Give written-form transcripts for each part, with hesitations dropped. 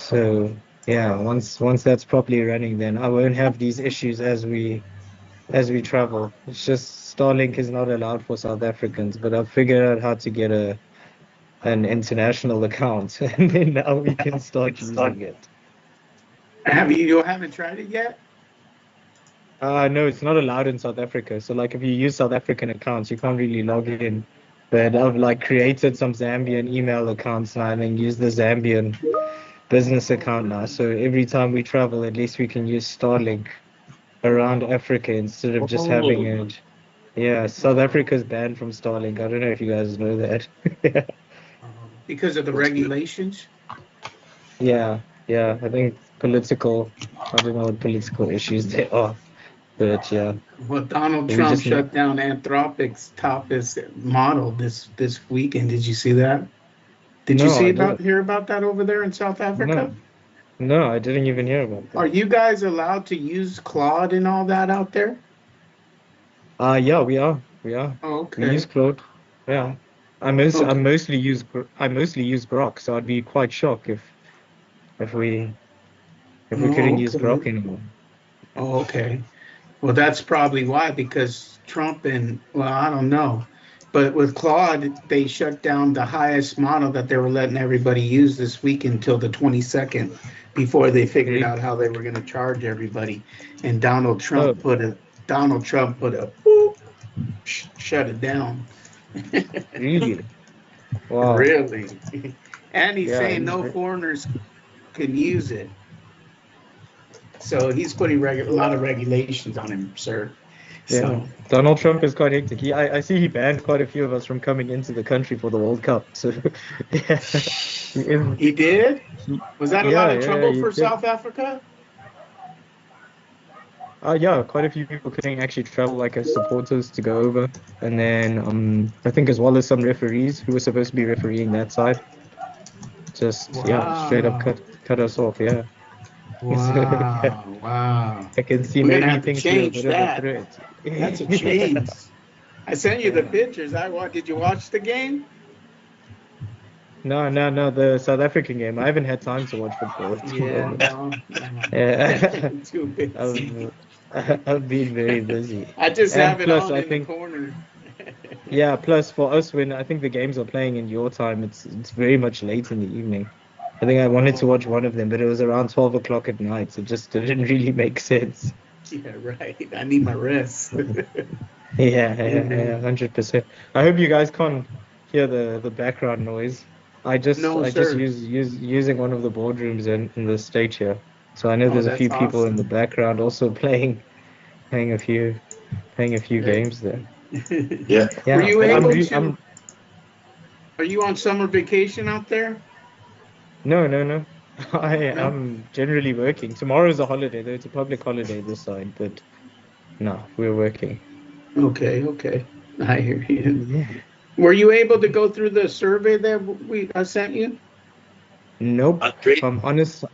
So yeah, once that's properly running, then I won't have these issues as we travel. It's just Starlink is not allowed for South Africans, but I've figured out how to get a an international account, and then now we can start using it. You haven't tried it yet? No, it's not allowed in South Africa. So like if you use South African accounts, you can't really log in. But I've like created some Zambian email accounts now and then use the Zambian business account now. So every time we travel, at least we can use Starlink around Africa instead of just having Oh, it. Yeah, South Africa's banned from Starlink. I don't know if you guys know that. because of the regulations? Yeah, yeah. I think political, I don't know what political issues there are, but yeah, Well, Donald we Trump just shut down Anthropic's toughest model this weekend. Did you see that? Did you no, see I about didn't. hear about that over there in South Africa? No, no, I didn't even hear about Are that. you guys allowed to use Claude and all that out there? Yeah, we are. We are. Oh, We use okay. Claude. Yeah. I Okay. mostly use Grok, so I'd be quite shocked if we if we couldn't Oh, use Grok okay. anymore. Oh, okay. Well, that's probably why, because Trump and, well, I don't know. But with Claude, they shut down the highest model that they were letting everybody use this week until the 22nd before they figured Really? out how they were going to charge everybody. And Oh, Donald Trump put a boop, shut it down. really? Wow. Really? And he's Yeah, saying he's no very, foreigners can use it. So he's putting a lot of regulations on him, sir. yeah. So, Donald Trump is quite hectic. I see he banned quite a few of us from coming into the country for the World Cup. So yeah, he is. he did? He, Was that a lot yeah, of yeah, yeah, trouble he for did. South Africa? Yeah, quite a few people couldn't actually travel like as supporters to go over, and then I think as well as some referees who were supposed to be refereeing that side, just yeah, straight up Wow. cut us off. Yeah, so yeah, Wow. Wow. I can see We're going to maybe have to things were a change bit of a that. threat. That's a Yeah, change. I sent you the yeah. pictures. Did you watch the game? No, no, no. The South African game. I haven't had time to watch football, to be Yeah, honest. no, no. Yeah, Too busy. I've I've been very busy, I just have and it plus on I in the think corner. yeah, plus for us when I think the games are playing in your time, it's very much late in the evening. I think I wanted to watch Oh, one of them, but it was around 12 o'clock at night. So it just didn't really make sense. yeah, right. I need my rest. Yeah, yeah, yeah, Amen. 100%. I hope you guys can't hear the background noise. No, I just sir. using one of the boardrooms in the state here. So I know Oh, there's a that's few people in the awesome. background also playing playing a few There. games there. Yeah. Were Yeah, you but able to? I'm Are you on summer vacation out there? no, no, no. I No. am generally working. Tomorrow's a holiday, though it's a public holiday this side, but no, we're working. Okay, okay. I hear you. Yeah. Were you able to go through the survey that we I sent you? Nope. If I'm honest,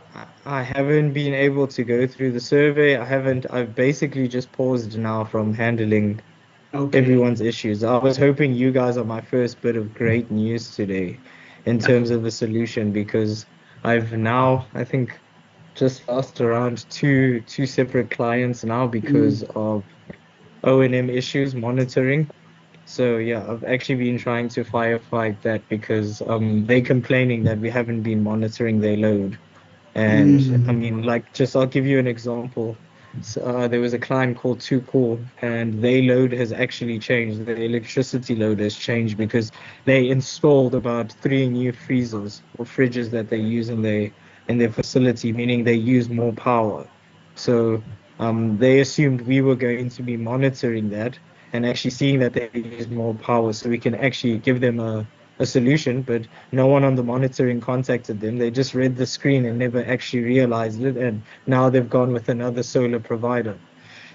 I haven't been able to go through the survey. I've basically just paused now from handling Okay. everyone's issues. I was hoping you guys are my first bit of great news today in terms of a solution because I've now, I think, just lost around two separate clients now because Mm. of O&M issues monitoring. So yeah, I've actually been trying to firefight that because they're complaining that we haven't been monitoring their load. And I Mm. mean, like, just I'll give you an example. So, there was a client called Two Core, and their load has actually changed. The electricity load has changed because they installed about three new freezers or fridges that they use in their facility, meaning they use more power. So they assumed we were going to be monitoring that and actually seeing that they use more power, so we can actually give them a solution. But no one on the monitoring contacted them. They just read the screen and never actually realized it. And now they've gone with another solar provider.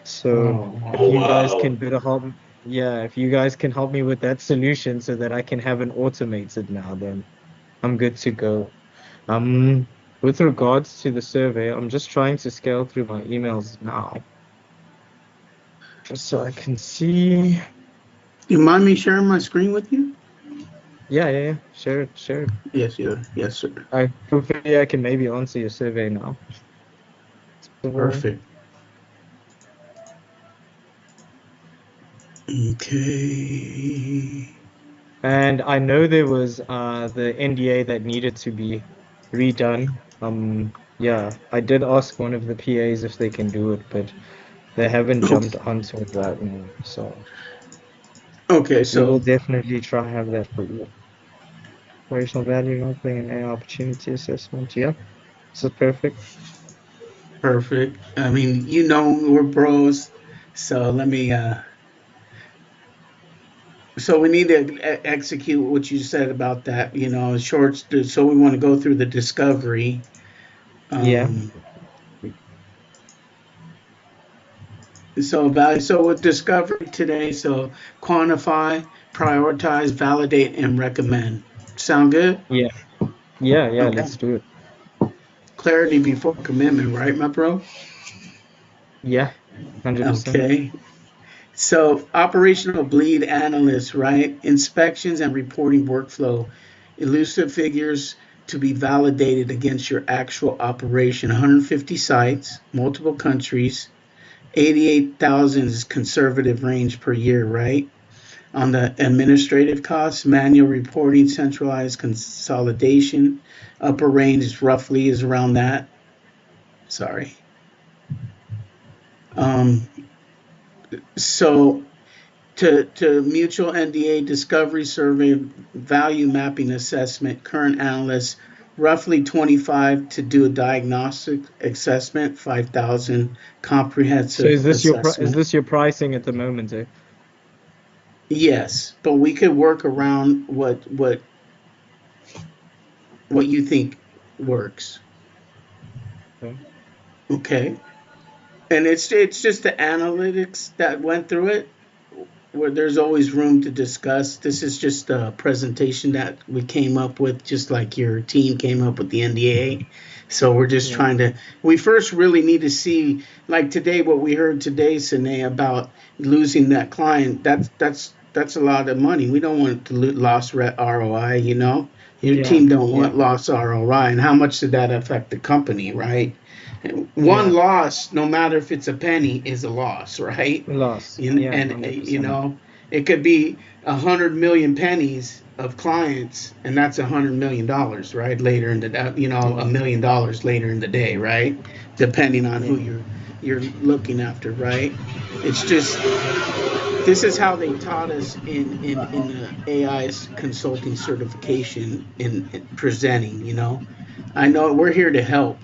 So Oh, if oh you guys wow. can better help, yeah, if you guys can help me with that solution so that I can have an automated now, then I'm good to go. Um, with regards to the survey, I'm just trying to scale through my emails now, just so I can see. Do you mind me sharing my screen with you? Yeah, yeah, yeah. Share it, share it. Yes, yeah, yes, sir. Hopefully I can maybe answer your survey now. So, Perfect. Okay. and I know there was the NDA that needed to be redone. Yeah, I did ask one of the PAs if they can do it, but they haven't jumped onto it right now. So Okay, we will so definitely try and have that for you. Operational value mapping and AI opportunity assessment. Yeah, this is perfect. perfect. I mean, we're bros, so let me. So we need to execute what you said about that. Shorts. So we want to go through the discovery. Yeah, Um, so value. So with discovery today, so quantify, prioritize, validate, and recommend. Sound good? yeah, yeah, yeah. Okay. Let's do it. Clarity before commitment, right, my bro? Yeah, 100%. Okay. So, operational bleed analyst, right? Inspections and reporting workflow, elusive figures to be validated against your actual operation. 150 sites, multiple countries, 88,000 is conservative range per year, right? On the administrative costs, manual reporting, centralized consolidation, upper range roughly is around that. Sorry. Um, so to mutual NDA discovery survey value mapping assessment, current analysts roughly 25 to do a diagnostic assessment, 5,000 So comprehensive is assessment. this your pricing at the moment, eh? Yes, but we could work around what you think works. Okay. Okay. And it's just the analytics that went through it where there's always room to discuss. This is just a presentation that we came up with, just like your team came up with the NDA. So we're just Yeah, trying to. We first really need to see, like today, what we heard today, Sine, about losing that client. That's a lot of money. We don't want to loss ROI. Your yeah, team don't yeah, want loss ROI, and how much did that affect the company, right? One yeah. loss, no matter if it's a penny, is a loss, right? Loss. And, Yeah, and 100%. it could be 100 million pennies of clients, and that's $100 million, right? Later in the, Yeah, $1 million later in the day, right? Depending on who yeah, you're looking after, right? It's just this is how they taught us in the AI's consulting certification in presenting. I know we're here to help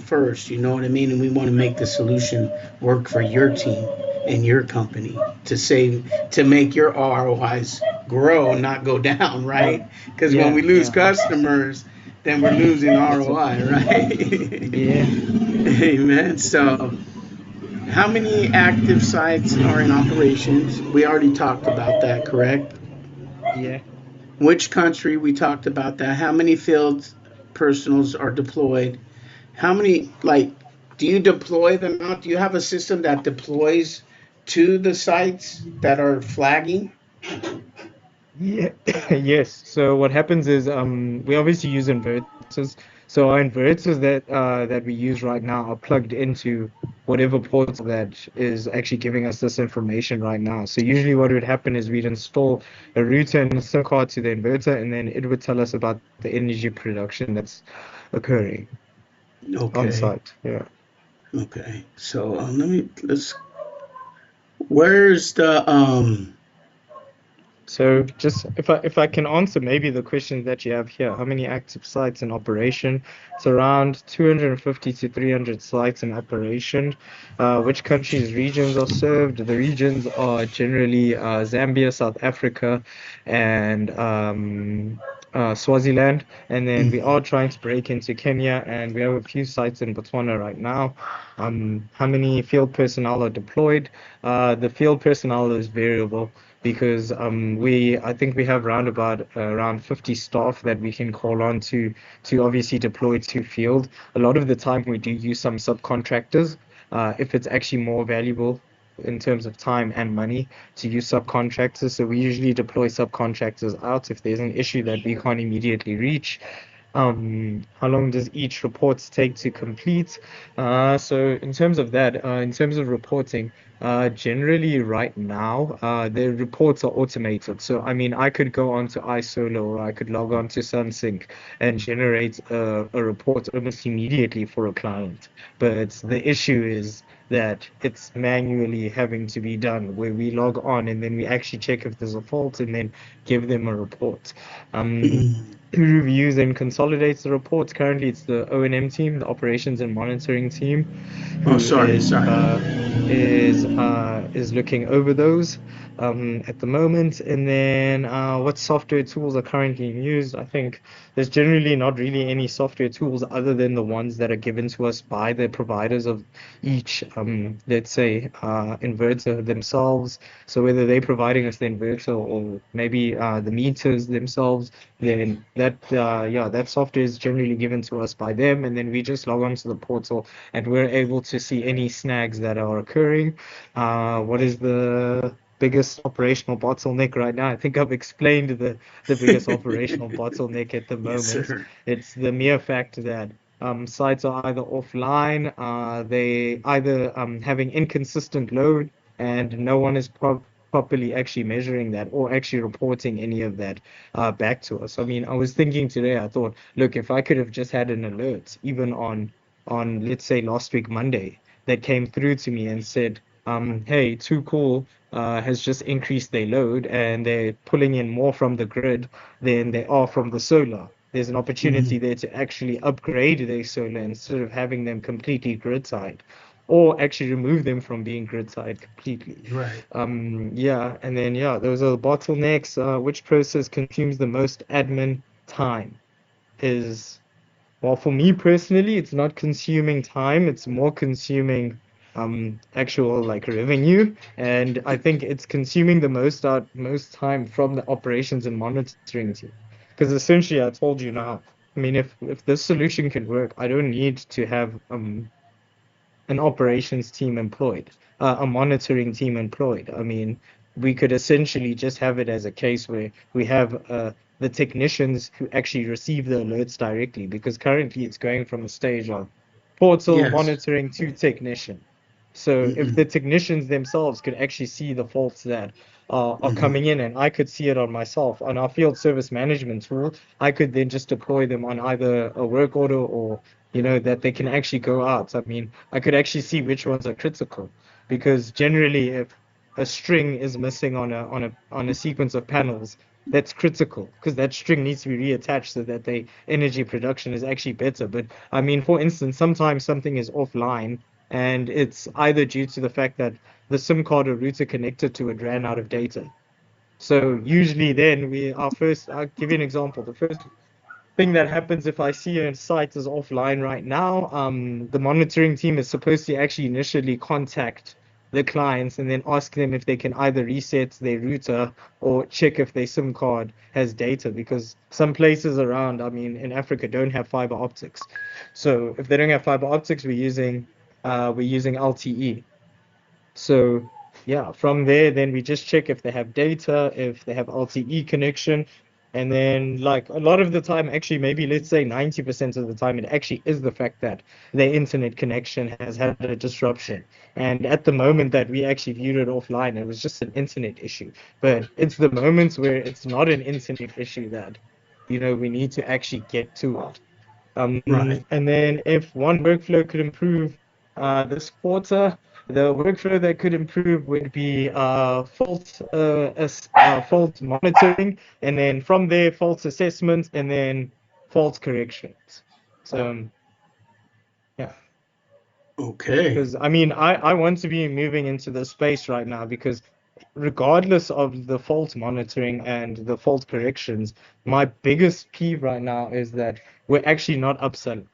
first. You know what I mean, and we want to make the solution work for your team and your company to make your ROIs grow, not go down, right? Because when yeah, we lose yeah, 100%. customers, then we're losing That's it. ROI, right? Yeah, Amen. So how many active sites are in operations? We already talked about that, correct? yeah. Which country? We talked about that. How many field personals are deployed? How many, like, do you deploy them out? Do you have a system that deploys to the sites that are flagging? Yeah, yes. So what happens is we obviously use inverters. So our inverters that we use right now are plugged into whatever portal that is actually giving us this information right now. So usually what would happen is we'd install a router and a SIM card to the inverter, and then it would tell us about the energy production that's occurring on Okay. site. Yeah. Okay. So where's the So just if I can answer maybe the questions that you have here, how many active sites in operation? It's around 250 to 300 sites in operation. Which countries, regions are served? The regions are generally Zambia, South Africa, and Swaziland. And then we are mhm. trying to break into Kenya, and we have a few sites in Botswana right now. How many field personnel are deployed? The field personnel is variable because I think we have around 50 staff that we can call on to obviously deploy to field. A lot of the time we do use some subcontractors if it's actually more valuable. in terms of time and money to use subcontractors. So we usually deploy subcontractors out if there's an issue that we can't immediately reach. How long does each report take to complete? So in terms of that, in terms of reporting, generally right now, the reports are automated. So I mean, I could go onto iSolar or I could log on to SunSync and generate a report almost immediately for a client. But the issue is that it's manually having to be done where we log on and then we actually check if there's a fault and then give them a report. Um, who reviews and consolidates the reports? Currently, it's the O&M team, the operations and monitoring team, Oh, who sorry, sorry. is looking over those at the moment. And then what software tools are currently used? I think there's generally not really any software tools other than the ones that are given to us by the providers of each, let's say, inverter themselves. So whether they're providing us the inverter or maybe the meters themselves, then that software is generally given to us by them, and then we just log onto the portal and we're able to see any snags that are occurring. What is the biggest operational bottleneck right now? I think I've explained the biggest operational bottleneck at the Yes, moment. sir. It's the mere fact that sites are either offline, they either having inconsistent load, and no one is properly actually measuring that or actually reporting any of that back to us. I mean, I was thinking today, I thought, look, if I could have just had an alert, even on let's say last week Monday, that came through to me and said, hey, Too Cool has just increased their load and they're pulling in more from the grid than they are from the solar. There's an opportunity Mhm. there to actually upgrade their solar instead of having them completely grid side, or actually remove them from being grid side completely. Right. Yeah, and then yeah, those are the bottlenecks. Which process consumes the most admin time? Is Well, for me personally, it's not consuming time, it's more consuming actual like revenue. And I think it's consuming the most time from the operations and monitoring team. Because essentially I told you now, I mean if this solution can work, I don't need to have an operations team employed, a monitoring team employed. I mean, we could essentially just have it as a case where we have the technicians who actually receive the alerts directly, because currently it's going from a stage of portal Yes. monitoring to technician. So if the Hmm. technicians themselves could actually see the faults that are Hmm. coming in, and I could see it on myself on our field service management tool, I could then just deploy them on either a work order or that they can actually go out. I mean, I could actually see which ones are critical, because generally if a string is missing on a sequence of panels, that's critical because that string needs to be reattached so that the energy production is actually better. But I mean, for instance, sometimes something is offline and it's either due to the fact that the SIM card or router connected to it ran out of data. So usually then I'll give you an example. The first thing that happens if I see a site is offline right now, the monitoring team is supposed to actually initially contact the clients and then ask them if they can either reset their router or check if their SIM card has data, because some places around, I mean, in Africa don't have fiber optics. So if they don't have fiber optics, we're using LTE. So yeah, from there, then we just check if they have data, if they have LTE connection. And then like a lot of the time, actually, maybe let's say 90% of the time, it actually is the fact that their internet connection has had a disruption. And at the moment that we actually viewed it offline, it was just an internet issue. But it's the moments where it's not an internet issue that, we need to actually get to it. Right. And then if one workflow could improve this quarter, the workflow that could improve would be fault monitoring, and then from there, fault assessment, and then fault corrections. So yeah, Okay. because I mean, I want to be moving into the space right now because regardless of the fault monitoring and the fault corrections, my biggest peeve right now is that we're actually not upselling.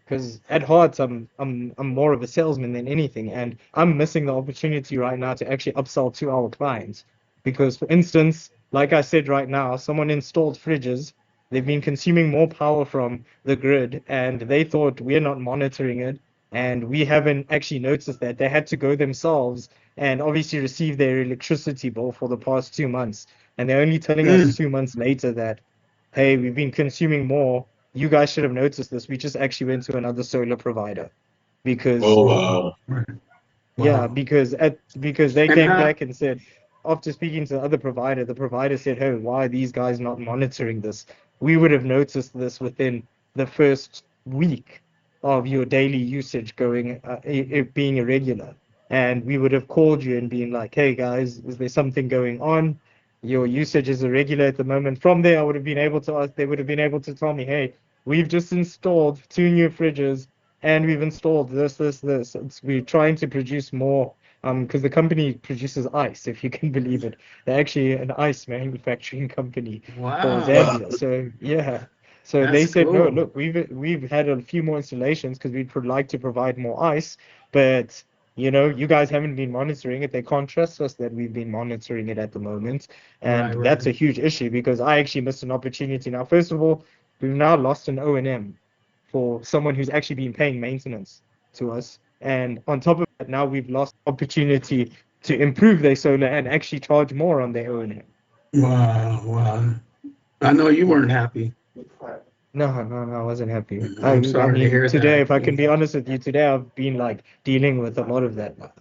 Because at heart, I'm more of a salesman than anything, and I'm missing the opportunity right now to actually upsell to our clients. Because, for instance, like I said right now, someone installed fridges. They've been consuming more power from the grid, and they thought we're not monitoring it. and we haven't actually noticed that. They had to go themselves and obviously receive their electricity bill for the past 2 months. And they're only telling us Mm. 2 months later that, hey, we've been consuming more. You guys should have noticed this. We just actually went to another solar provider because Oh, Oh, wow. right. yeah, Wow. because they And came how? back and said, after speaking to the other provider, the provider said, "Hey, why are these guys not monitoring this? We would have noticed this within the first week of your daily usage going it being irregular, and we would have called you and been like, hey guys, is there something going on? Your usage is irregular at the moment." From there, I would have been able to ask, they would have been able to tell me, hey, we've just installed 2 new fridges and we've installed this. We're trying to produce more, because the company produces ice, if you can believe it. They're actually an ice manufacturing company for Wow. Zambia. So yeah. So they That's said, no, cool. look, we've had a few more installations because we'd like to provide more ice, but you guys haven't been monitoring it. They can't trust us that we've been monitoring it at the moment. And Right, that's right. a huge issue because I actually missed an opportunity. Now, first of all, we've now lost an O&M for someone who's actually been paying maintenance to us. And on top of that, now we've lost opportunity to improve their solar and actually charge more on their own. Wow, wow. I know you weren't happy. No, no, no, I wasn't happy. I, I'm I sorry to mean, hear today, that. if I can be honest with you, today I've been like dealing with a lot of that now.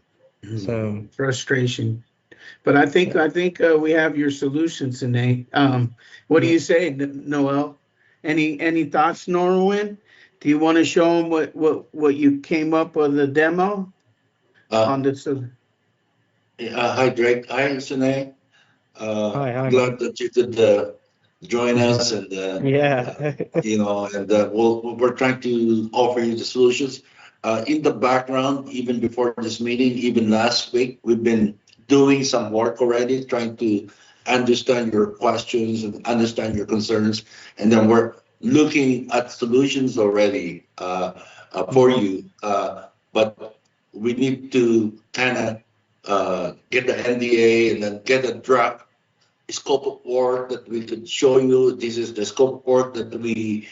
So, Frustration. But I think yeah, we have your solution, Sine. What do yeah. you say, Noel? Any thoughts, Norwin? Do you want to show them what you came up with the demo Uh, on this? Hi, Drake. Hi, Sine. Hi, Glad man. that you could join us, and Yeah, we're trying to offer you the solutions. In the background, even before this meeting, even last week, we've been doing some work already, trying to understand your questions and understand your concerns, and then we're looking at solutions already for yeah, you. But we need to kind of get the NDA and then get a draft scope of work that we could show you. This is the scope of work that we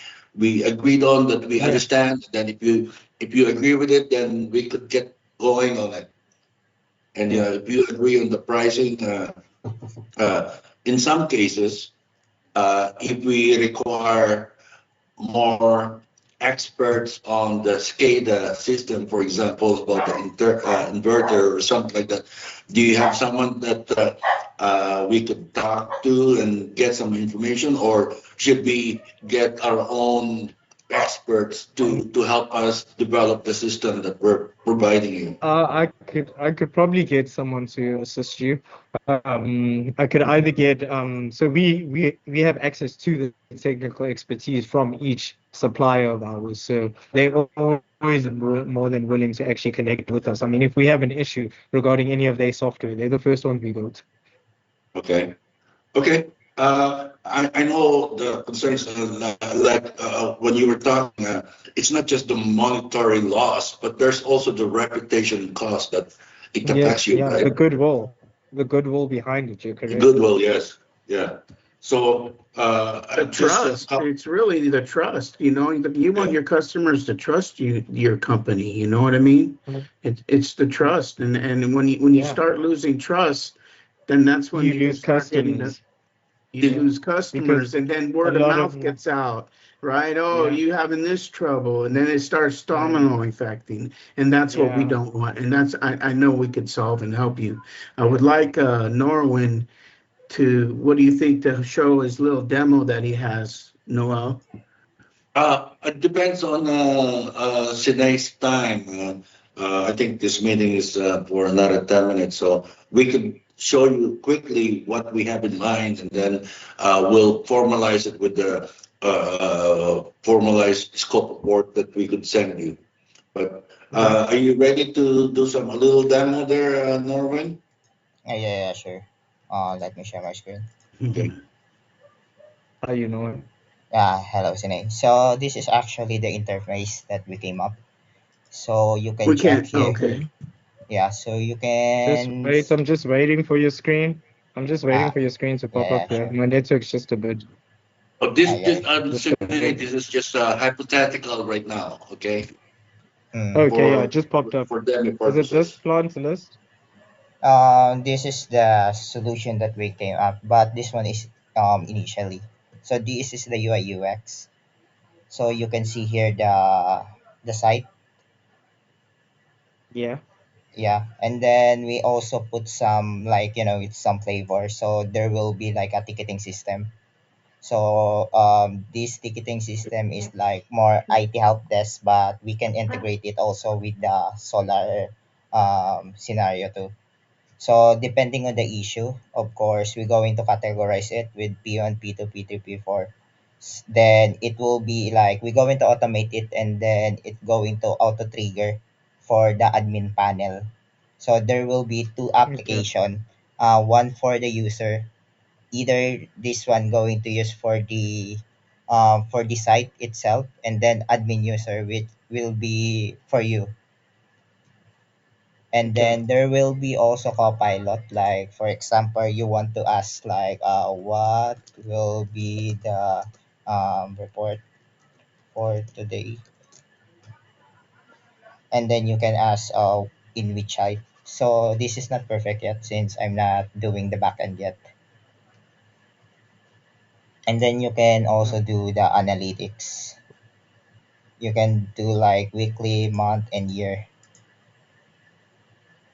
agreed on, that we yeah, understand. Then if you agree with it, then we could get going on it. And yeah. if you agree on the pricing, in some cases, if we require more experts on the SCADA system, for example, about the inverter or something like that. Do you have someone that we could talk to and get some information, or should we get our own experts to help us develop the system that we're providing you? I could probably get someone to assist you. I could either get so we have access to the technical expertise from each supplier of ours, so they're always more than willing to actually connect with us. I mean, if we have an issue regarding any of their software, they're the first ones we go to. Okay. Okay. I know the concerns, like when you were talking, it's not just the monetary loss, but there's also the reputation cost that it Yeah, affects you, yeah, right? the goodwill behind it. You're correct. Goodwill, yes. Yeah. So The just a trust. couple, It's really the trust. You want yeah, your customers to trust you, your company. You know what I mean? It's the trust, and when you Yeah, start losing trust, then that's when you you lose start getting the customers. you it, Yeah, lose because customers, and then a word of lot of mouth gets out, right? Oh, yeah, you having this trouble, and then it starts yeah, domino affecting, and that's what we yeah. don't want. And that's I know we could solve and help you. I would like Norwin to. What do you think to show his little demo that he has, Noel? it depends on Sinead's time. I think this meeting is for another 10 minutes, so we could show you quickly what we have in mind, and then we'll formalize it with the formalized scope of work that we could send you. But Yeah. are you ready to do some a little demo there, Norwin? Yeah, sure. Let me share my screen. Okay. How you know it? Hello, Sine. So this is actually the interface that we came up. So you can We check can't. here. Okay. Okay. Yeah, so you Just can. wait. I'm just waiting for your screen. I'm just Uh, waiting for your screen to pop up here. sure. My network's just a bit, Oh, this Yeah, this sure. just a Sinead, bit. this is just hypothetical right now. Okay. Mm. Okay, yeah, it for just popped up. for demo Is it this purposes. plant list? This is the solution that we came up, but this one is initially. So this is the UI UX. So you can see here the site, Yeah. yeah, and then we also put some, like, it's some flavor. So there will be like a ticketing system. So this ticketing system is like more IT help desk, but we can integrate it also with the solar scenario too. So depending on the issue, of course, we're going to categorize it with P1, P2, P3, P4. Then it will be like we're going to automate it, and then it's going to auto trigger for the admin panel. So there will be two Okay. application, one for the user, either this one going to use for the site itself, and then admin user, which will be for you. And Okay. then there will be also copilot, like for example you want to ask like what will be the report for today, and then you can ask in which site. So this is not perfect yet since I'm not doing the backend yet. And then you can Uh, also do the analytics. You can do like weekly, month, and year.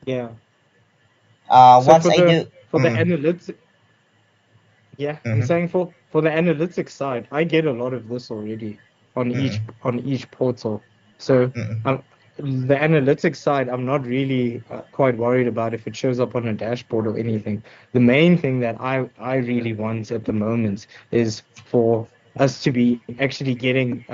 yeah. So Once for I the do. for the analytics, yeah, I'm Mm-hmm, saying for the analytics side, I get a lot of this already mm-hmm, on each portal. So mm-hmm, the analytics side, I'm not really quite worried about if it shows up on a dashboard or anything. The main thing that I really want at the moment is for us to be actually getting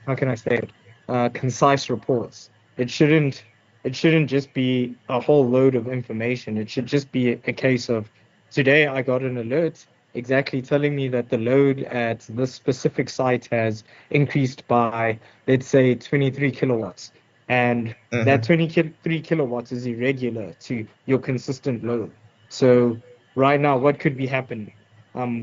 how can I say it concise reports. It shouldn't it shouldn't just be a whole load of information. It should just be a case of today I got an alert exactly telling me that the load at this specific site has increased by, let's say, 23 kilowatts. And that mm-hmm, 23 kilowatts is irregular to your consistent load. So right now, what could be happening?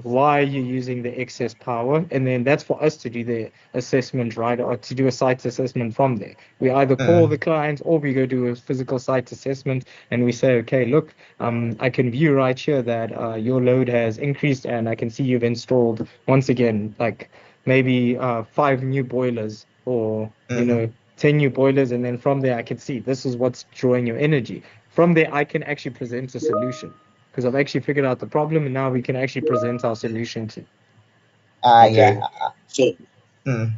Why are you using the excess power? And then that's for us to do the assessment, right? Or to do a site assessment from there. We either call mm-hmm, the client or we go do a physical site assessment and we say, okay, look, I can view right here that your load has increased and I can see you've installed once again, like maybe five new boilers or, mm-hmm. 10 new boilers. And then from there, I can see this is what's drawing your energy. From there, I can actually present a solution because I've actually figured out the problem and now we can actually present our solution to. Yeah. Okay. So Mm,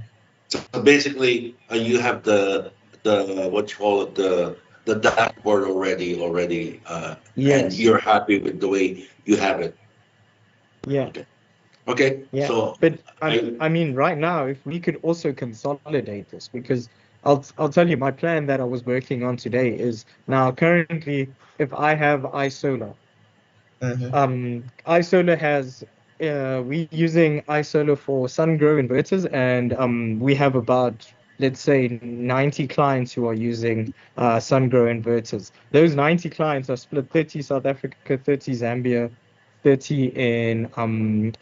so basically, you have the what you call it, the dashboard already, and Yes. you're happy with the way you have it. Yeah. Okay. Okay. Yeah. So But I I mean, right now, if we could also consolidate this, because I'll tell you my plan that I was working on today is now currently if I have iSolar. mm-hmm, iSolar has we using iSolar for sun grow inverters, and we have about let's say 90 clients who are using sun grow inverters. Those 90 clients are split 30 South Africa, 30 Zambia, 30 in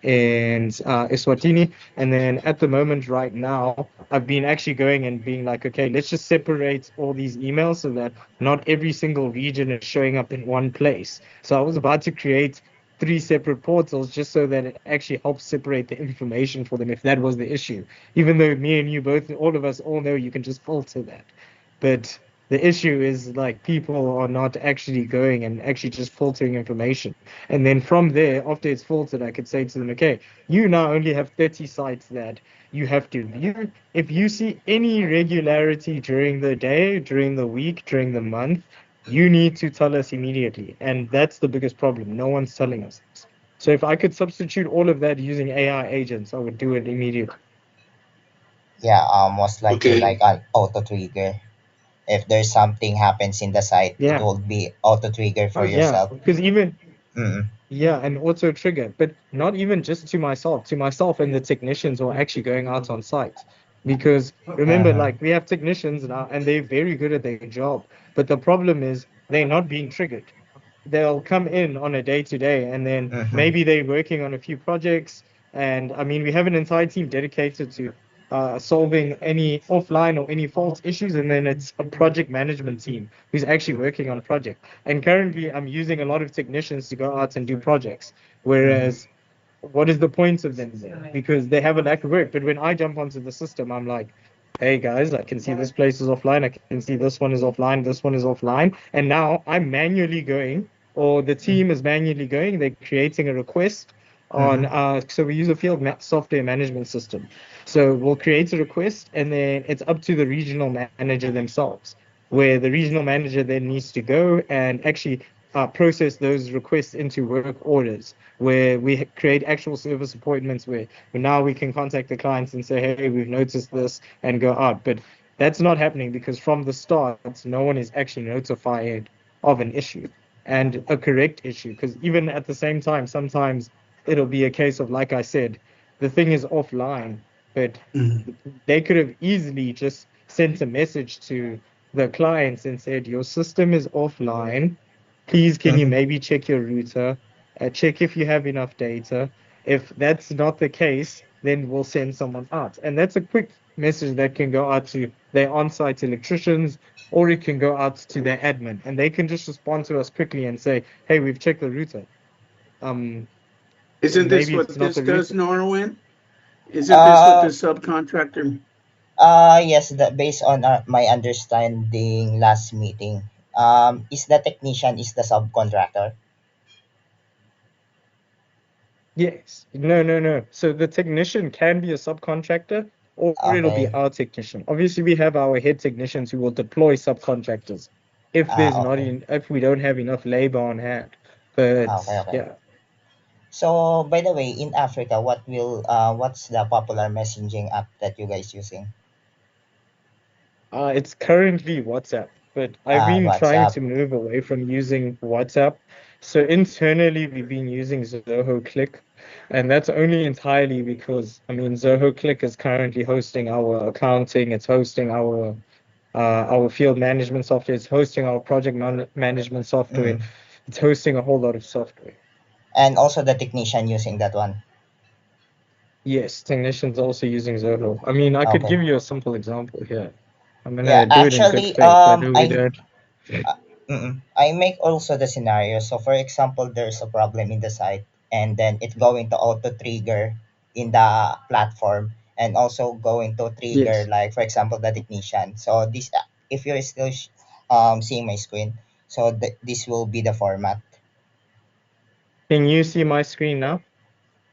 Eswatini, and then at the moment right now I've been actually going and being like, okay, let's just separate all these emails so that not every single region is showing up in one place. So I was about to create three separate portals just so that it actually helps separate the information for them if that was the issue. Even though me and you both, all of us all know you can just filter that. But the issue is like people are not actually going and actually just filtering information. And then from there, after it's filtered, I could say to them, okay, you now only have 30 sites that you have to view. If you see any irregularity during the day, during the week, during the month, you need to tell us immediately. And that's the biggest problem. No one's telling us this. So if I could substitute all of that using AI agents, I would do it immediately. yeah, most likely like okay. an auto trigger. If there's something happens in the site, it Yeah. will be auto trigger Oh, for yeah. yourself. Because even, Mm-hmm, yeah, and auto trigger, but not even just to myself and the technicians who are actually going out on site. Because remember, mm-hmm, like we have technicians now and they're very good at their job. But the problem is they're not being triggered. They'll come in on a day to day and then mm-hmm, maybe they're working on a few projects. And I mean, we have an entire team dedicated to solving any offline or any fault issues, and then it's a project management team who's actually working on project. And currently, I'm using a lot of technicians to go out and do projects, whereas what is the point of them then? Because they have a lack of work. But when I jump onto the system, I'm like, hey guys, I can see this place is offline. I can see this one is offline. This one is offline. And now I'm manually going, or the team is manually going. They're creating a request on, so we use a software management system. So we'll create a request, and then it's up to the regional manager themselves, where the regional manager then needs to go and actually process those requests into work orders, where we create actual service appointments where now we can contact the clients and say, hey, we've noticed this, and go out. But that's not happening because from the start, no one is actually notified of an issue and a correct issue. Because even at the same time, sometimes it'll be a case of, like I said, the thing is offline, but they could have easily just sent a message to the clients and said, your system is offline. Please, can you maybe check your router? Check if you have enough data. If that's not the case, then we'll send someone out. And that's a quick message that can go out to their on-site electricians, or it can go out to their admin, and they can just respond to us quickly and say, hey, we've checked the router. Isn't this Maybe what it's not this the does, router. Norwin? Isn't this what the Uh, subcontractor? yes, that based on my understanding last meeting, is the technician is the subcontractor? Yes. No, no, no. So the technician can be a subcontractor, or it'll be Okay. our technician. Obviously, we have our head technicians who will deploy subcontractors Okay. if we don't have enough labor on hand. But Okay, okay. yeah, So, by the way, in Africa, what's the popular messaging app that you guys using? it's currently WhatsApp, but I've been trying WhatsApp. to move away from using WhatsApp. So internally, we've been using Zoho Click, and that's only entirely because, I mean, Zoho Click is currently hosting our accounting, it's hosting our field management software, it's hosting our project management software, Mm. it's hosting a whole lot of software. And also the technician using that one. Yes, technicians also using Zoho. I mean, I could Okay. give you a simple example here. I'm Yeah, gonna do it in good actually, faith. I know we don't. uh, I make also the scenario. So, for example, there's a problem in the site, and then it's going to auto trigger in the platform, and also going to trigger, Yes. like, for example, the technician. So, this, if you're still seeing my screen, so this will be the format. Can you see my screen now?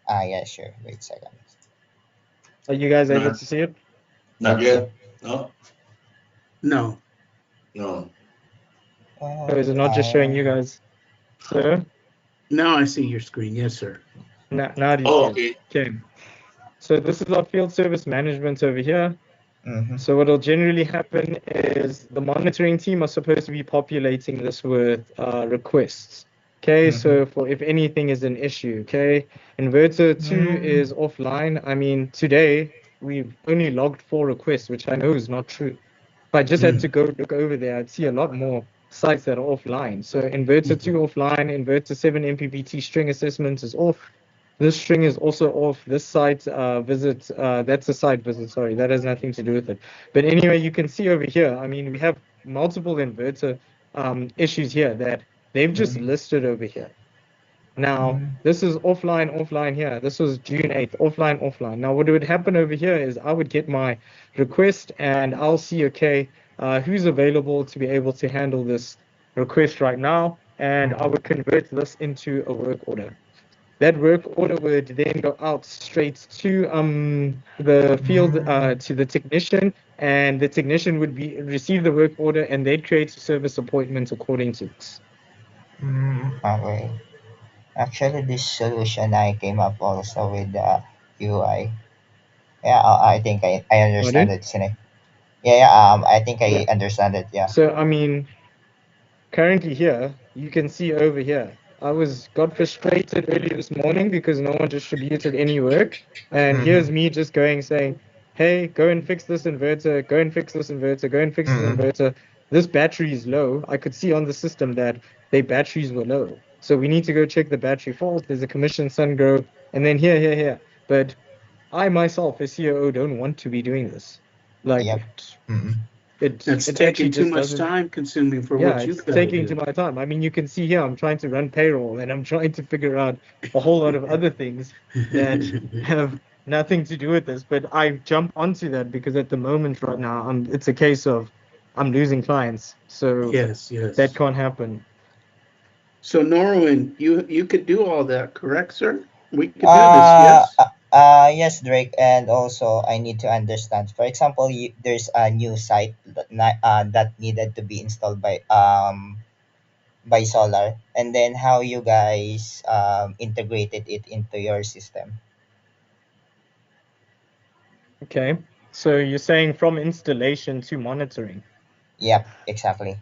Yeah, sure. Wait a second. Are you guys able Not, to see it? not yet. No, No. no. Or is it not just showing you guys? So Now I see your screen. Yes, sir. now do you see Oh, it? okay. Okay. So this is our field service management over here. Mm-hmm. So what'll generally happen is the monitoring team are supposed to be populating this with requests. Okay, Mm-hmm. so for if anything is an issue, okay, inverter 2 Mm-hmm. is offline. I mean, today we've only logged 4 requests, which I know is not true. If I just had to go look over there, I'd see a lot more sites that are offline. So inverter 2 offline, inverter 7 MPPT string assessment is off. This string is also off. This site visit, that's a site visit, sorry, that has nothing to do with it. But anyway, you can see over here, I mean, we have multiple inverter issues here that they've just listed over here. Now, Mm-hmm. this is offline, offline here. This was June 8th, offline, offline. Now, what would happen over here is I would get my request and I'll see, okay, who's available to be able to handle this request right now. And I would convert this into a work order. That work order would then go out straight to the field to the technician, and the technician would be receive the work order, and they'd create a service appointment according to this. Okay. Actually, this solution I came up also with the UI. Yeah, I think I understand Pardon? it, Sine. Yeah, yeah. I think I Yeah. understand it. Yeah. So I mean, currently here, you can see over here. I got frustrated early this morning because no one distributed any work. And Mm-hmm. here's me just going saying, hey, go and fix this inverter, go and fix this inverter, go and fix this Mm-hmm. inverter. This battery is low. I could see on the system that their batteries were low. So we need to go check the battery fault. There's a commission sun grow, and then here, here, here. But I myself, as COO, don't want to be doing this. Like Yep. Mm-mm. That's it actually taking too just much doesn't. time consuming for Yeah, what you it's got to taking to do. my time. I mean, you can see here I'm trying to run payroll and I'm trying to figure out a whole lot of other things that have nothing to do with this. But I jump onto that because at the moment right now, it's a case of I'm losing clients, so Yes, that yes. can't happen. So Norwin, you could do all that, correct, sir? We could do this, Uh, yes? yes, Drake, and also I need to understand. For example, there's a new site that needed to be installed by Solar, and then how you guys integrated it into your system. Okay, so you're saying from installation to monitoring. Yep, exactly.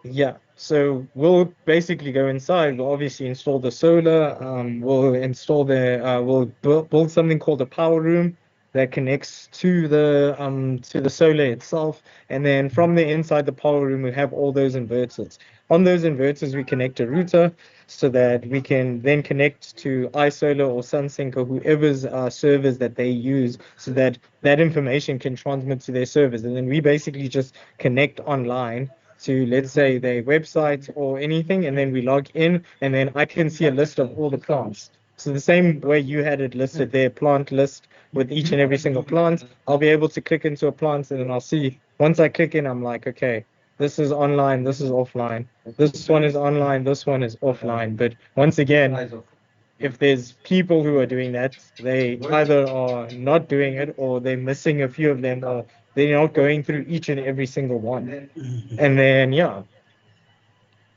Yeah, so we'll basically go inside. We'll obviously install the solar. We'll build something called a power room that connects to the solar itself, and then from the inside the power room we have all those inverters. On those inverters we connect a router so that we can then connect to iSolar or SunSync or whoever's servers that they use, so that that information can transmit to their servers, and then we basically just connect online to, let's say, their website or anything, and then we log in, and then I can see a list of all the plants. So the same way you had it listed there, plant list with each and every single plant, I'll be able to click into a plant, and then I'll see. Once I click in, I'm like, okay, this is online, this is offline. This one is online, this one is offline. But once again, if there's people who are doing that, they either are not doing it or they're missing a few of them or they're not going through each and every single one. Mhm. And then, yeah,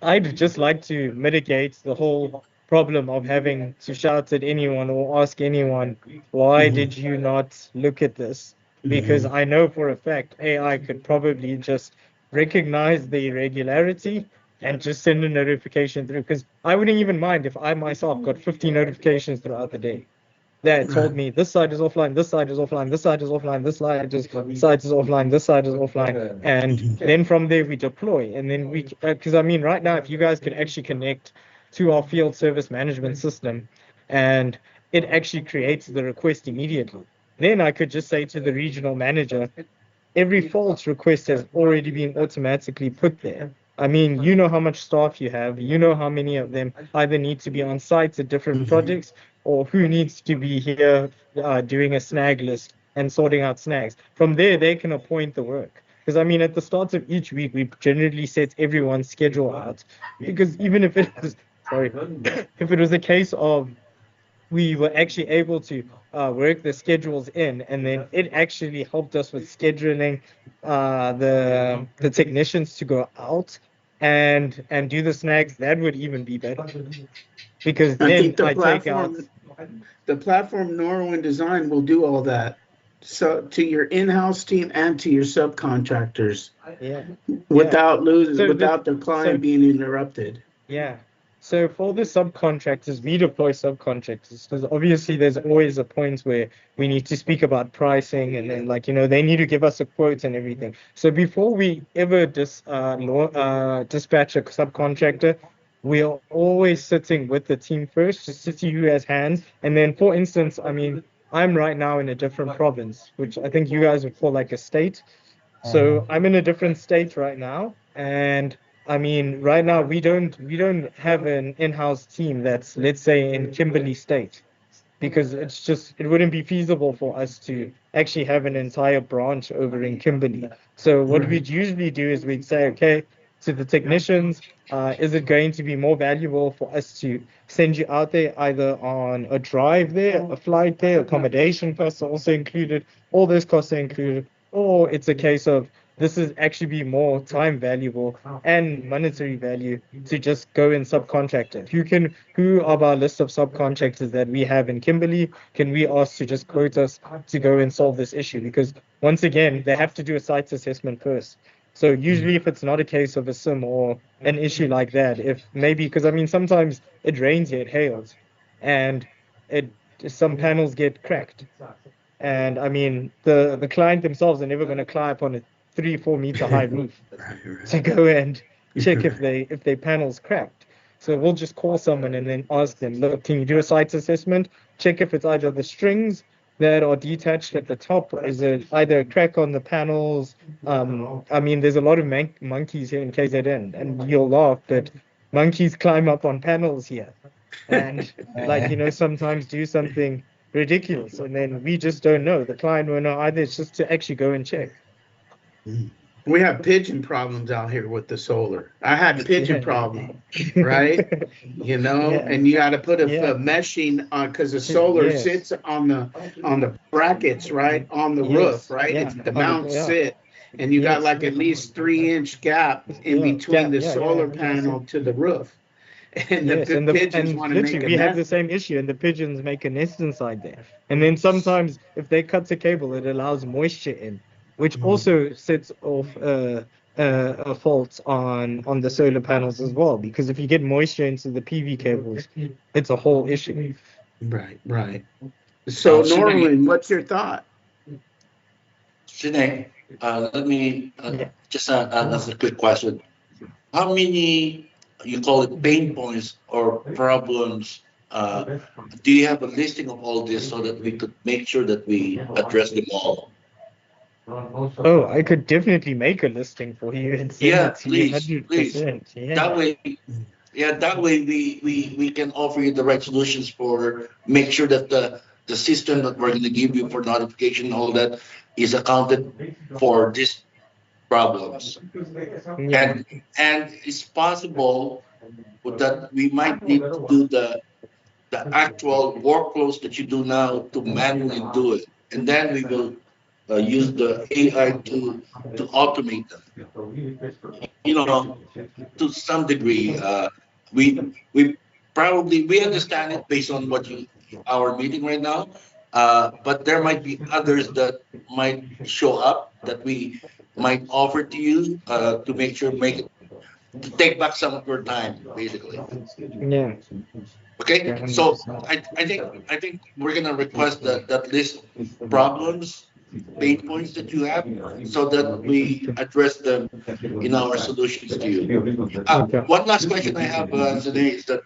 I'd just like to mitigate the whole problem of having to shout at anyone or ask anyone, why Mhm. did you not look at this? Because Mhm. I know for a fact AI could probably just recognize the irregularity and just send a notification through. Because I wouldn't even mind if I myself got 50 notifications throughout the day that told Right. me this side is offline, this side is offline, this side is offline, this side is offline, this side is offline, and Mhm. then from there we deploy, and then we because I mean right now if you guys could actually connect to our field service management system, and it actually creates the request immediately, then I could just say to the regional manager, every fault request has already been automatically put there. I mean, you know how much staff you have, you know how many of them either need to be on sites at different Mhm. projects or who needs to be here doing a snag list and sorting out snags. From there, they can appoint the work. Because I mean, at the start of each week, we generally set everyone's schedule out. Because even if it was, sorry, if it was a case of we were actually able to work the schedules in, and then it actually helped us with scheduling the technicians to go out and do the snags. That would even be better because I then think the I take out. platform the platform Norwin Design will do all that. So to your in-house team and to your subcontractors Yeah, yeah. So the without the so client being interrupted. Yeah. So for the subcontractors, we deploy subcontractors because obviously there's always a point where we need to speak about pricing and then like, they need to give us a quote and everything. So before we ever dispatch a subcontractor, we are always sitting with the team first just to see who has hands. And then for instance, I mean, I'm right now in a different province, which I think you guys would call like a state. So Mm-hmm. I'm in a different state right now, and I mean, right now we don't have an in-house team that's, let's say, in Kimberley State because it wouldn't be feasible for us to actually have an entire branch over in Kimberley. So what Right. we'd usually do is we'd say, okay, to the technicians, is it going to be more valuable for us to send you out there either on a drive there, a flight there, accommodation costs are also included, all those costs are included, or it's a case of this is actually be more time valuable and monetary value to just go and subcontract it. Who of our list of subcontractors that we have in Kimberley can we ask to just quote us to go and solve this issue? Because once again, they have to do a site assessment first. So usually if it's not a case of a sim or an issue like that, if maybe because I mean sometimes it rains here, it hails, and it some panels get cracked. And I mean the client themselves are never going to climb up on a 3 4 meter high roof Right, to right. go and check Right. if their panel's cracked. So we'll just call someone and then ask them, look, can you do a site assessment? Check if it's either the strings that are detached at the top, or is it either a crack on the panels? I mean, there's a lot of monkeys here in KZN, and you'll laugh, but monkeys climb up on panels here, and like sometimes do something ridiculous, and then we just don't know. The client will know either it's just to actually go and check. We have pigeon problems out here with the solar. I had pigeon problem, right? Yeah. And you got to put a Yeah. meshing on because the solar Yes. sits on the brackets, right, on the roof, Yes. right? Yeah. It's the On the- mounts yeah. sit, and you got Yes. like at least 3-inch gap in Yeah. between the Yeah. solar Yeah. panel to the roof, and Yes, the and pigeons want to literally make a we have the nest. same issue, and the pigeons make a nest inside there. And then sometimes if they cut the cable, it allows moisture in, which also sets off a fault on the solar panels as well. Because if you get moisture into the PV cables, it's a whole issue. Right, right. So Sine, Norman, what's your thought? Sine, let me Yeah. just ask a quick question. How many, you call it pain points or problems, do you have a listing of all this so that we could make sure that we address them all? Oh, I could definitely make a listing for you and send Yeah, it to you please. 100%. That Yeah. way, that way we can offer you the right solutions for make sure that the system that we're going to give you for notification and all that is accounted for these problems. Yeah. And it's possible that we might need to do the actual workflows that you do now to manually do it, and then we will use the AI to automate them. You know, to some degree, we probably we understand it based on what you our meeting right now, but there might be others that might show up that we might offer to you to make sure make it to take back some of your time, basically. Yeah. Okay, so I think we're gonna request that list of problems, pain points that you have, so that we address them in our solutions to you. One last question I have, Zane, is that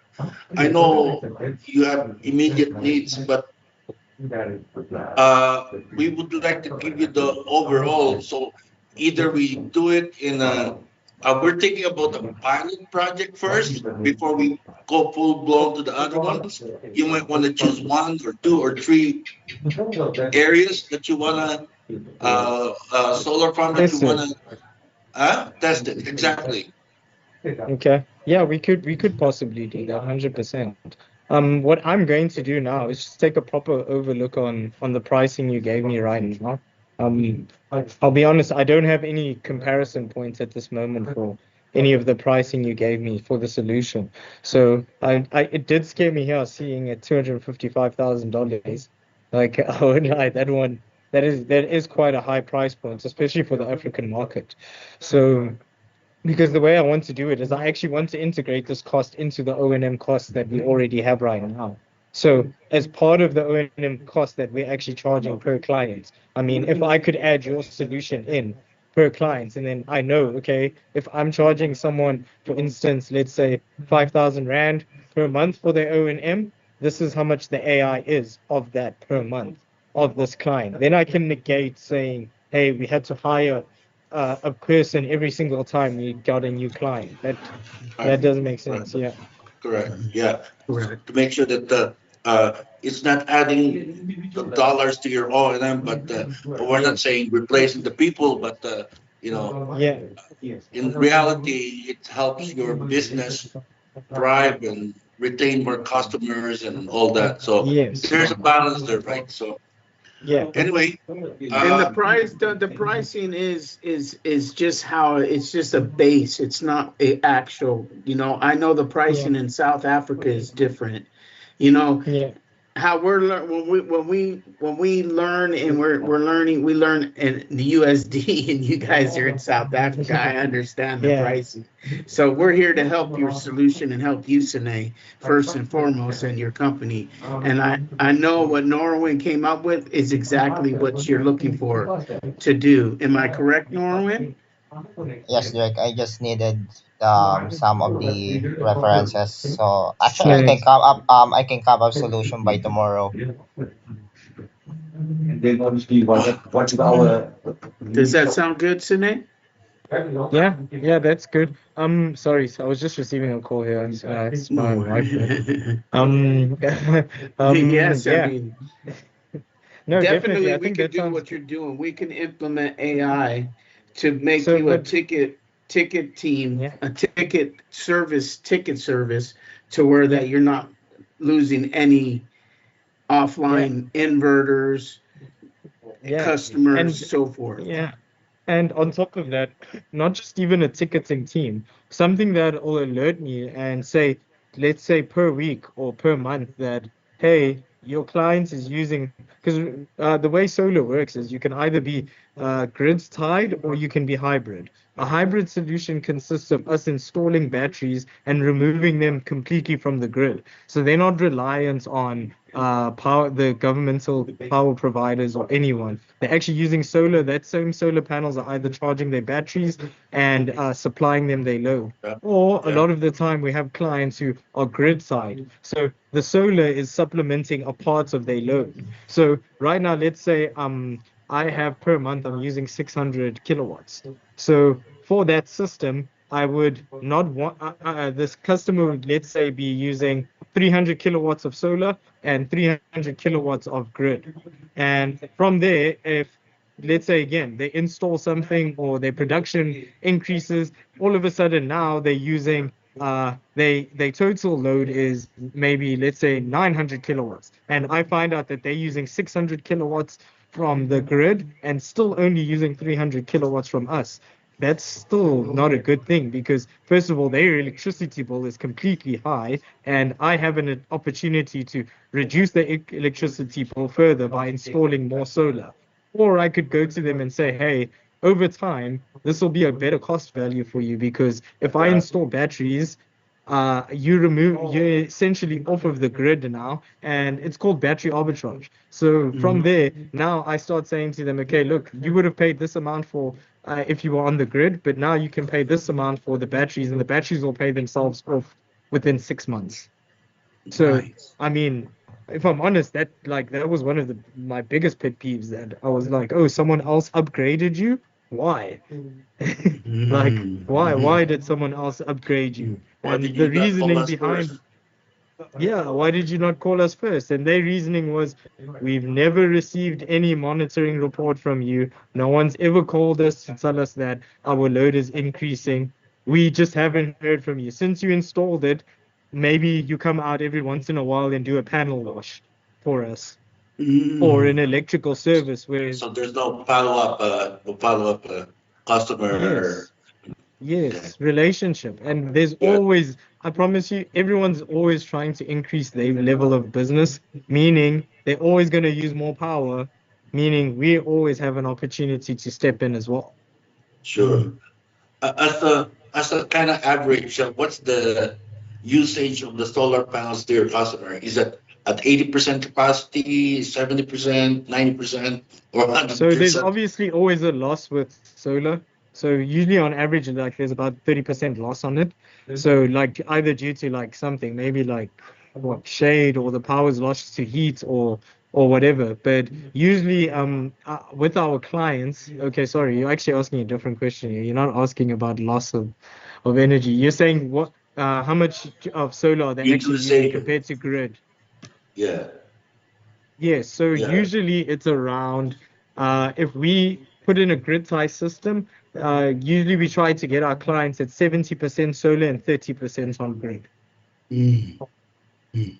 I know you have immediate needs, but we would like to give you the overall. So either we do it in a, we're thinking about a pilot project first before we go full blown to the other ones. You might want to choose one or two or three areas that you want to, solar farm that you Test want it. to test it. Exactly. Okay. Yeah, we could possibly do that 100%. What I'm going to do now is just take a proper overlook on the pricing you gave me right now. I'll be honest, I don't have any comparison points at this moment for any of the pricing you gave me for the solution. So I it did scare me here seeing at $255,000. Like I would lie, that is quite a high price point, especially for the African market. So because the way I want to do it is I actually want to integrate this cost into the O&M costs that we already have right now. So as part of the O&M cost that we're actually charging per client, I mean, if I could add your solution in per client, and then I know, okay, if I'm charging someone, for instance, let's say 5,000 Rand per month for their O&M, this is how much the AI is of that per month of this client. Then I can negate saying, hey, we had to hire a person every single time you got a new client. That doesn't make sense. Yeah. Correct. Yeah. Correct. To make sure that it's not adding the dollars to your O&M, but we're not saying replacing the people, but Yeah. in reality, it helps your business thrive and retain more customers and all that. So Yes. there's a balance there, right? So Yeah. anyway, And the price, the pricing is just how it's just a base. It's not a actual. I know the Yeah. pricing in South Africa is different. You know, Yeah. how when we learn and we're learning, we learn in the USD and you guys are in South Africa. I understand the Yeah. pricing. So we're here to help your solution and help you, Sine, first and foremost, and your company. And I know what Norwin came up with is exactly what you're looking for to do. Am I correct, Norwin? Yes, Derek. I just needed some of the references. So actually, Nice. I can come up solution by tomorrow. And then obviously what's our Does that sound good, Sine? yeah, yeah, that's good. Sorry, so I was just receiving a call here. It's my No. wife here. Um, Yes, I yeah. mean, No, definitely. definitely I we think could that do sounds what you're good. doing. We can implement AI to make So, you a but ticket team, yeah, a ticket service to where that you're not losing any yeah, offline inverters, yeah, customers, and so forth. yeah. And on top of that, not just even a ticketing team, something that will alert me and say, let's say per week or per month that, hey, your client is using, because the way solar works is you can either be grid tied or you can be hybrid. A hybrid solution consists of us installing batteries and removing them completely from the grid. So they're not reliant on power, the governmental power providers or anyone. They're actually using solar. That same solar panels are either charging their batteries and supplying them their load. Yeah. Or a Yeah. lot of the time, we have clients who are grid side. So the solar is supplementing a part of their load. So right now, let's say I have per month, I'm using 600 kilowatts. So for that system, I would not want this customer would, let's say, be using 300 kilowatts of solar and 300 kilowatts of grid. And from there, if let's say again they install something or their production increases, all of a sudden now they're using they total load is maybe let's say 900 kilowatts, and I find out that they're using 600 kilowatts from the grid and still only using 300 kilowatts from us. That's still not a good thing because first of all their electricity bill is completely high, and I have an opportunity to reduce the electricity bill further by installing more solar. Or I could go to them and say, hey, over time, this will be a better cost value for you because if I install batteries, you're essentially off of the grid now, and it's called battery arbitrage. So from Mhm. there, now I start saying to them, okay, look, you would have paid this amount for if you were on the grid, but now you can pay this amount for the batteries, and the batteries will pay themselves off within 6 months. So, Nice. I mean, if I'm honest, that was one of my biggest pet peeves that I was like, oh, someone else upgraded you? Why? Like, why Mhm. did someone else upgrade you? Why did And the you not call reasoning us behind, first? yeah, why did you not call us first? And their reasoning was, we've never received any monitoring report from you. No one's ever called us to tell us that our load is increasing. We just haven't heard from you. Since you installed it, maybe you come out every once in a while and do a panel wash for us or an Mm. electrical service where, So there's no follow up customer. yes, Okay. yes, relationship. And there's Yeah. always, I promise you, everyone's always trying to increase their level of business, meaning they're always going to use more power, meaning we always have an opportunity to step in as well. Sure. Mm. As a kind of average, what's the usage of the solar panels to your customer? Is it at 80% capacity, 70%, 90%, or So there's 100%? obviously always a loss with solar. So usually on average, like there's about 30% loss on it. So like either due to like something, maybe like what shade or the power's lost to heat or whatever. But usually with our clients, okay, sorry, you're actually asking a different question here. You're not asking about loss of energy. You're saying what how much of solar they're actually using Utilization. compared to grid. Yeah. Yes, so Yeah. usually it's around if we put in a grid tie system, usually we try to get our clients at 70% solar and 30% on grid. Mm. Mm.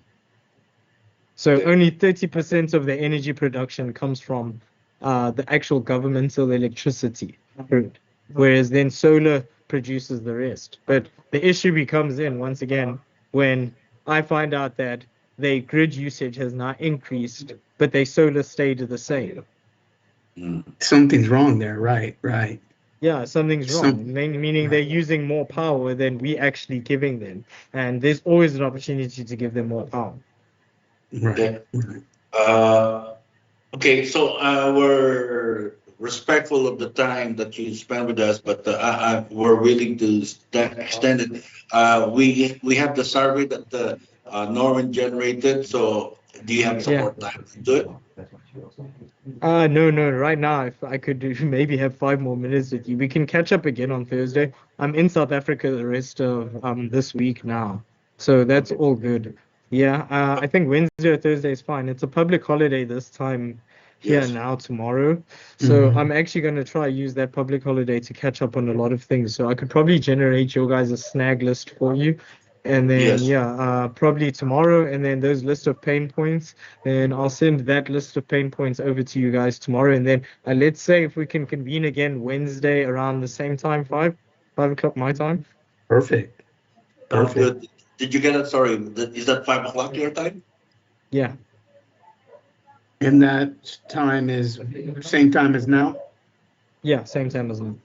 So Okay. only 30% of the energy production comes from the actual governmental electricity grid, whereas then solar produces the rest. But the issue becomes in once again when I find out that their grid usage has now increased, but their solar stayed the same. Mm. Something's wrong there. Right. Right. Yeah, something's Some. wrong, meaning they're Right. using more power than we actually giving them. And there's always an opportunity to give them more power. Right. Okay. Right. Uh, okay. So our respectful of the time that you spend with us, but we're willing to extend it. We have the survey that Norman generated. So do you have some Yeah. more time to do it? No, no. Right now, if I could maybe have 5 more minutes with you, we can catch up again on Thursday. I'm in South Africa the rest of this week now, so that's all good. Yeah, I think Wednesday or Thursday is fine. It's a public holiday this time here Yes. now tomorrow, so Mhm. I'm actually going to try use that public holiday to catch up on a lot of things. So I could probably generate your guys a snag list for you, and then Yes. yeah, probably tomorrow, and then those list of pain points. Then I'll send that list of pain points over to you guys tomorrow. And then let's say if we can convene again Wednesday around the same time, 5 o'clock my time. Perfect. Sounds Perfect. good. Did you get it? Sorry, is that 5 o'clock your time? Yeah, And that time is same time as now? yeah, same time as now.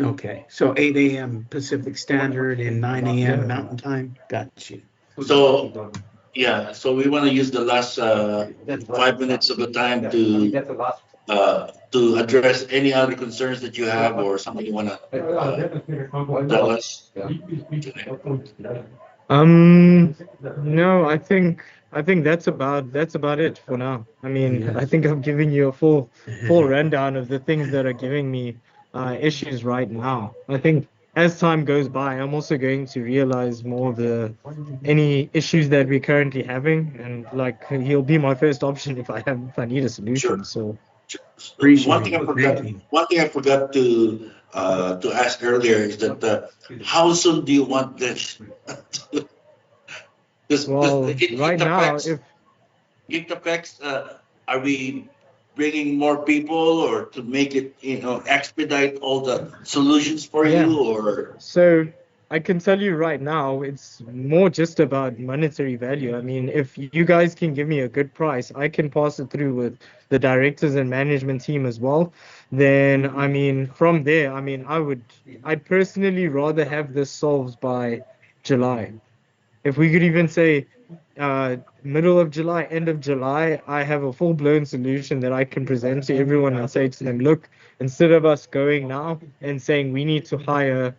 Okay. So 8 a.m. Pacific Standard and 9 a.m. Yeah. Mountain Time. Got you. So yeah, so we want to use the last 5 minutes of the time to address any other concerns that you have or something you want to tell us today. No, I think that's about it for now. I mean, I Yes. think I'm giving you a full rundown of the things that are giving me issues right now. I think as time goes by, I'm also going to realize more of the any issues that we're currently having, and like he'll be my first option if I need a Sure. solution. So Sure. One Appreciate thing I it. forgot. Appreciate One thing I forgot to ask earlier is that how soon do you want this? This well, it right now, affects if it affects. Are we bringing more people or to make it expedite all the solutions for yeah. you or So I can tell you right now, it's more just about monetary value. I mean, if you guys can give me a good price, I can pass it through with the directors and management team as well. Then, I mean, from there, I mean, I'd personally rather have this solved by July. If we could even say middle of July, end of July, I have a full-blown solution that I can present to everyone and say to them, look, instead of us going now and saying we need to hire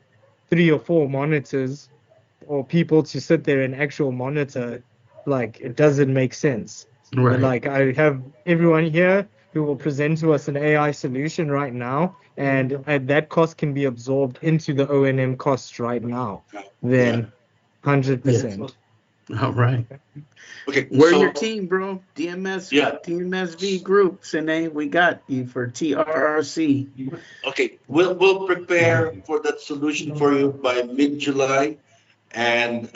3 or 4 monitors or people to sit there and actual monitor, like it doesn't make sense. it. Right. Like I have everyone here who will present to us an AI solution right now, and that cost can be absorbed into the O&M costs right now. yeah? Then Yes. 100%. All right. Okay, We're your so team, bro. DMS, yeah, DMSV group. Sine, we got you for TRRC. okay, we'll prepare for that solution for you by mid-July, and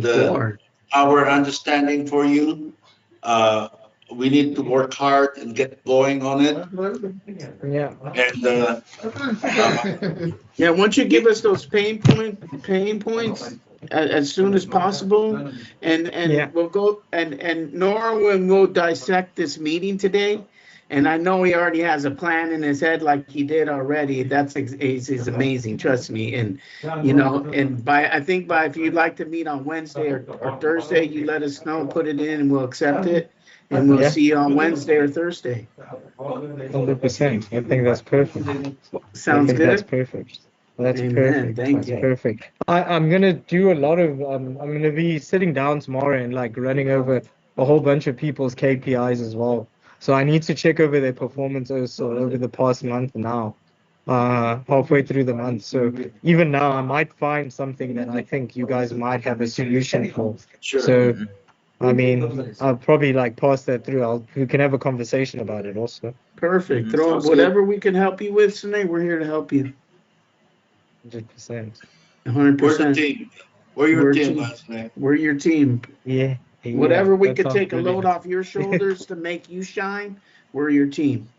Before. our understanding for you, uh, we need to work hard and get going on it, Yeah. and uh, Yeah, once you give it, us those pain points as soon as possible, and Yeah. we'll go and Nora will dissect this meeting today. And I know he already has a plan in his head, like he did already. That's is amazing, trust me. And and by I think by if you'd like to meet on Wednesday or Thursday, you let us know, put it in, and we'll accept it, and we'll Yeah. see you on Wednesday or Thursday. 100%. I think that's perfect. I Sounds think that's good. perfect. That's Amen. perfect. Thank That's you. perfect. I'm gonna do a lot of I'm gonna be sitting down tomorrow and like running over a whole bunch of people's KPIs as well. So I need to check over their performance also over the past month now. Halfway through the month. So even now I might find something that I think you guys might have a solution for. sure. So Mm-mm. I mean I'll probably like pass that through. We can have a conversation about it also. Perfect. Mm-mm. Throw Sounds good. whatever we can help you with, Sine. We're here to help you. 100%. We're the 100%. team. We're your We're a team, team. last night. We're your team. Yeah, yeah, Whatever we that could sounds take a load brilliant. off your shoulders to make you shine, we're your team.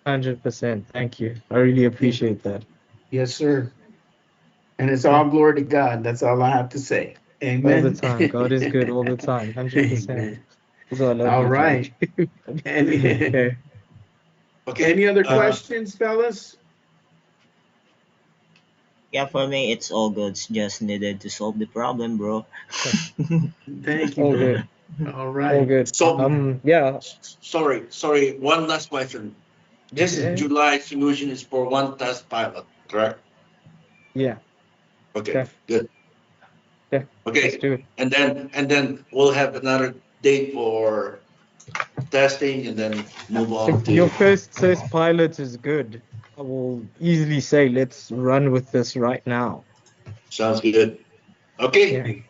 100%. Thank you. I really appreciate that. Yes, sir. And it's all glory to God. That's all I have to say. All the Amen. time. God is good all the time. 100%. Amen. Also, I love All you, George. right. Any, Okay. Okay. any other questions, fellas? Yeah, for me, it's all good. Just needed to solve the problem, bro. Thank you, All brother. good. All All right. good. So Yeah. sorry. One last question. This Okay. July solution is for one test pilot, correct? Yeah. Okay, Okay. good. Okay. Let's Okay, do it. and then we'll have another date for testing, and then move on If your to. first test pilot is good, I will easily say let's run with this right now. Sounds good. Okay, Yeah. Okay.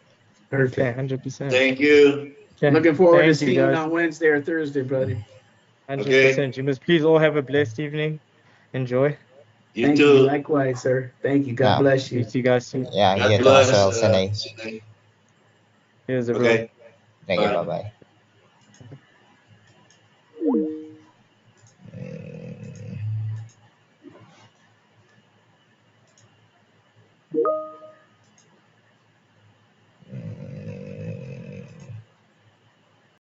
Perfect. 100%. thank you. Okay. Looking forward to Thank you, seeing you guys. on Wednesday or Thursday, buddy. Okay, 100%. You must please all have a blessed evening. Enjoy. you Thank you. too. Likewise, sir. Thank you. God Yeah. bless Speak you. to you guys soon. Yeah, God you too as bless, well, Sanay. Sinay. Here's everyone. Okay, Thank you. Bye bye. bye.